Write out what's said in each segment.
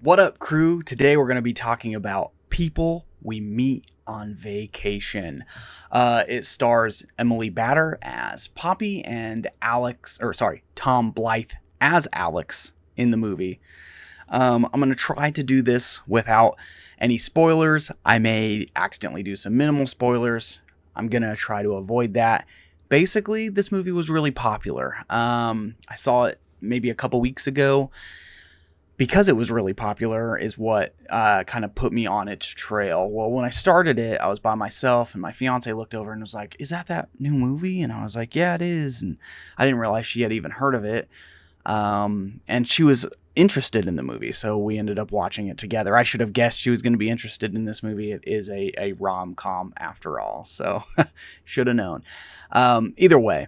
What up, crew? Today we're going to be talking about people we meet on vacation. It stars Emily Batter as Poppy and Tom Blythe as Alex in the movie. I'm going to try to do this without any spoilers. I may accidentally do some minimal spoilers. I'm going to try to avoid that. Basically, this movie was really popular. I saw it maybe a couple weeks ago. Because it was really popular is what kind of put me on its trail. Well, when I started it, I was by myself, and my fiance looked over and was like, "Is that new movie?" And I was like, "Yeah, it is." And I didn't realize she had even heard of it. And she was interested in the movie, so we ended up watching it together. I should have guessed she was going to be interested in this movie. It is a rom-com after all, so should have known. Either way.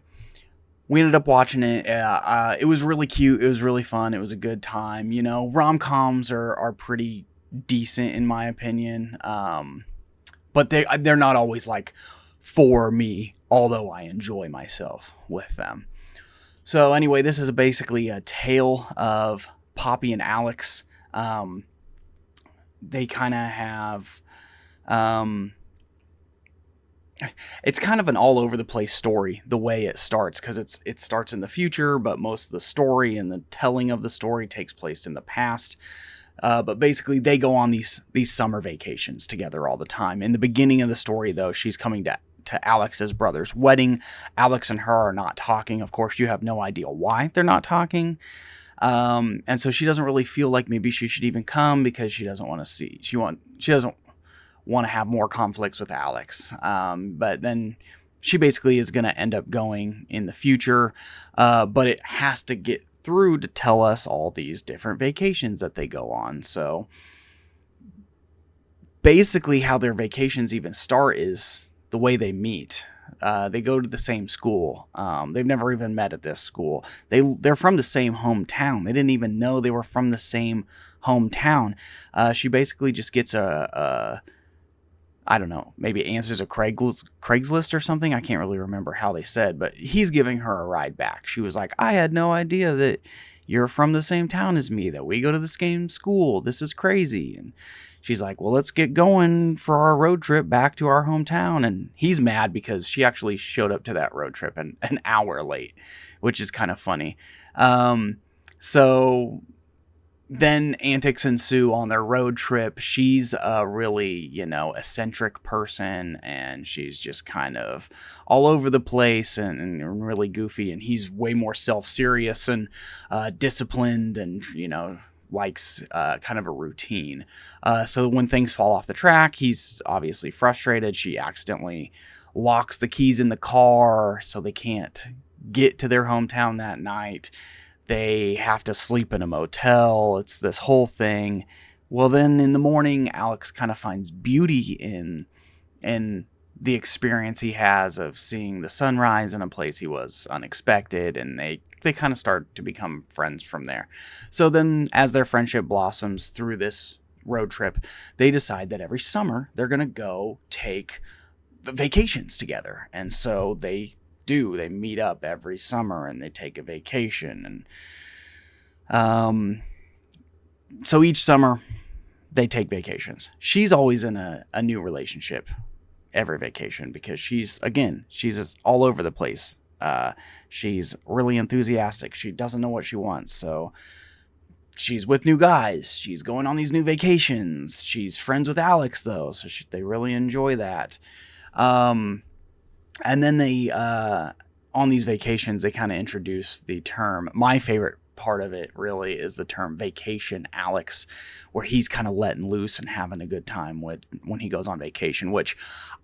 We ended up watching it. It was really cute. It was really fun. It was a good time. You know, rom-coms are pretty decent in my opinion. But they're not always like for me, although I enjoy myself with them. So anyway, this is basically a tale of Poppy and Alex. They kind of have... it's kind of an all over the place story the way it starts, because it starts in the future, but most of the story and the telling of the story takes place in the past. But basically they go on these summer vacations together all the time. In the beginning of the story, though, she's coming to Alex's brother's wedding. Alex and her are not talking. Of course, you have no idea why they're not talking. And so she doesn't really feel like maybe she should even come, because she doesn't want to see, she doesn't want to have more conflicts with Alex. But then she basically is going to end up going in the future. But it has to get through to tell us all these different vacations that they go on. So basically how their vacations even start is the way they meet. They go to the same school. They've never even met at this school. They're from the same hometown. They didn't even know they were from the same hometown. She basically just gets I don't know, maybe answers a Craigslist or something. I can't really remember how they said, but he's giving her a ride back. She was like, "I had no idea that you're from the same town as me, that we go to the same school. This is crazy." And she's like, "Well, let's get going for our road trip back to our hometown." And he's mad because she actually showed up to that road trip an hour late, which is kind of funny. So then antics ensue on their road trip. She's a really, eccentric person, and she's just kind of all over the place and really goofy. And he's way more self-serious and disciplined and, likes kind of a routine. So when things fall off the track, he's obviously frustrated. She accidentally locks the keys in the car, so they can't get to their hometown that night. They have to sleep in a motel. It's this whole thing. Well, then in the morning, Alex kind of finds beauty in the experience he has of seeing the sunrise in a place he was unexpected, and they kind of start to become friends from there. So then as their friendship blossoms through this road trip, they decide that every summer they're going to go take vacations together. And so they meet up every summer and they take a vacation. And so each summer they take vacations. She's always in a new relationship every vacation, because she's all over the place. She's really enthusiastic. She doesn't know what she wants. So she's with new guys. She's going on these new vacations. She's friends with Alex, though, so they really enjoy that. And then they, on these vacations, they kind of introduce the term. My favorite part of it really is the term vacation Alex, where he's kind of letting loose and having a good time when he goes on vacation, which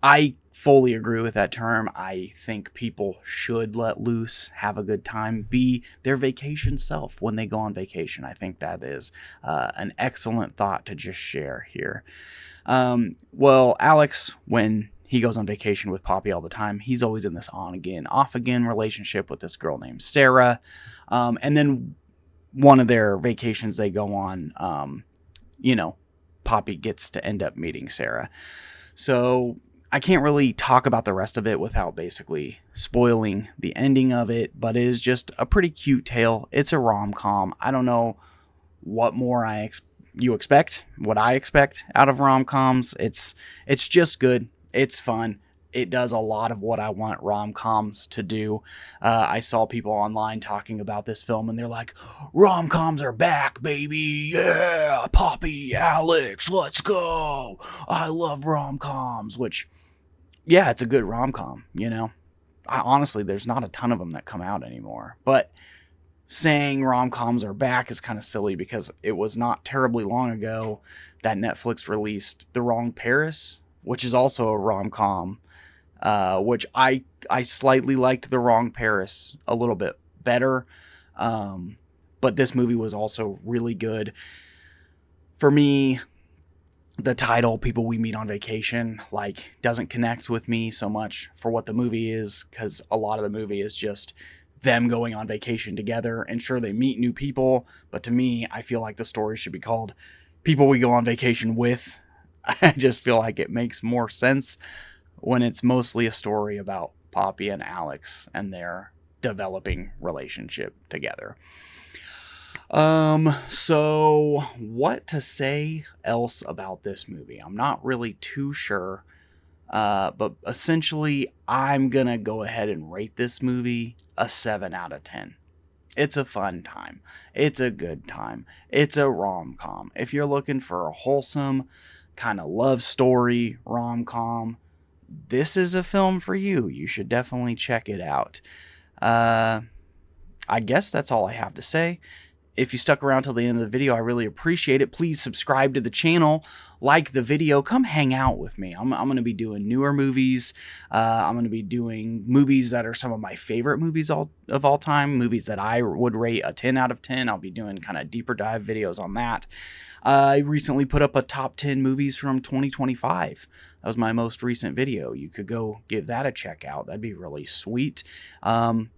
I fully agree with that term. I think people should let loose, have a good time, be their vacation self when they go on vacation. I think that is an excellent thought to just share here. Well, Alex, when he goes on vacation with Poppy all the time, he's always in this on again, off again relationship with this girl named Sarah. And then one of their vacations they go on, Poppy gets to end up meeting Sarah. So I can't really talk about the rest of it without basically spoiling the ending of it, but it is just a pretty cute tale. It's a rom-com. I don't know what more you expect, what I expect out of rom-coms. It's just good. It's fun. It does a lot of what I want rom-coms to do. I saw people online talking about this film, and they're like, rom-coms are back, baby. Yeah, Poppy, Alex, let's go. I love rom-coms, which, yeah, it's a good rom-com, you know. Honestly, there's not a ton of them that come out anymore. But saying rom-coms are back is kind of silly because it was not terribly long ago that Netflix released The Wrong Paris, which is also a rom-com. Which I slightly liked The Wrong Paris a little bit better. But this movie was also really good. For me, the title, People We Meet on Vacation, like, doesn't connect with me so much for what the movie is, because a lot of the movie is just them going on vacation together. And sure, they meet new people, but to me, I feel like the story should be called People We Go on Vacation With. I just feel like it makes more sense when it's mostly a story about Poppy and Alex and their developing relationship together. So what to say else about this movie? I'm not really too sure. But essentially, I'm gonna go ahead and rate this movie a 7 out of 10. It's a fun time. It's a good time. It's a rom-com. If you're looking for a wholesome kind of love story rom-com, this is a film for you. You should definitely check it out. I guess that's all I have to say. If you stuck around till the end of the video, I really appreciate it. Please subscribe to the channel, like the video, come hang out with me. I'm going to be doing newer movies. I'm going to be doing movies that are some of my favorite movies of all time, movies that I would rate a 10 out of 10. I'll be doing kind of deeper dive videos on that. I recently put up a top 10 movies from 2025. That was my most recent video. You could go give that a check out. That'd be really sweet. And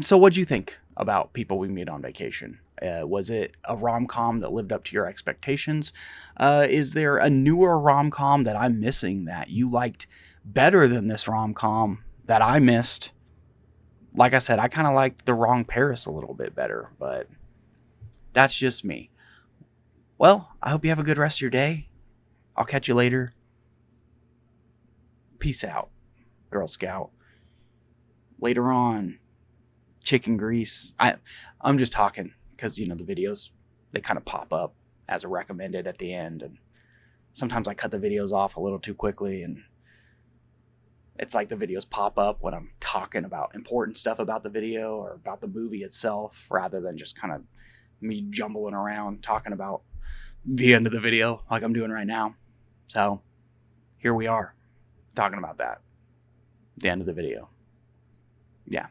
so what'd you think about People We Meet on Vacation? Was it a rom-com that lived up to your expectations? Is there a newer rom-com that I'm missing that you liked better than this rom-com that I missed? Like I said, I kind of liked The Wrong Paris a little bit better, but that's just me. Well, I hope you have a good rest of your day. I'll catch you later. Peace out, Girl Scout. Later on, chicken grease. I'm just talking because, you know, the videos, they kind of pop up as a recommended at the end, and sometimes I cut the videos off a little too quickly, and it's like the videos pop up when I'm talking about important stuff about the video or about the movie itself, rather than just kind of me jumbling around talking about the end of the video like I'm doing right now. So here we are talking about that, the end of the video. Yeah.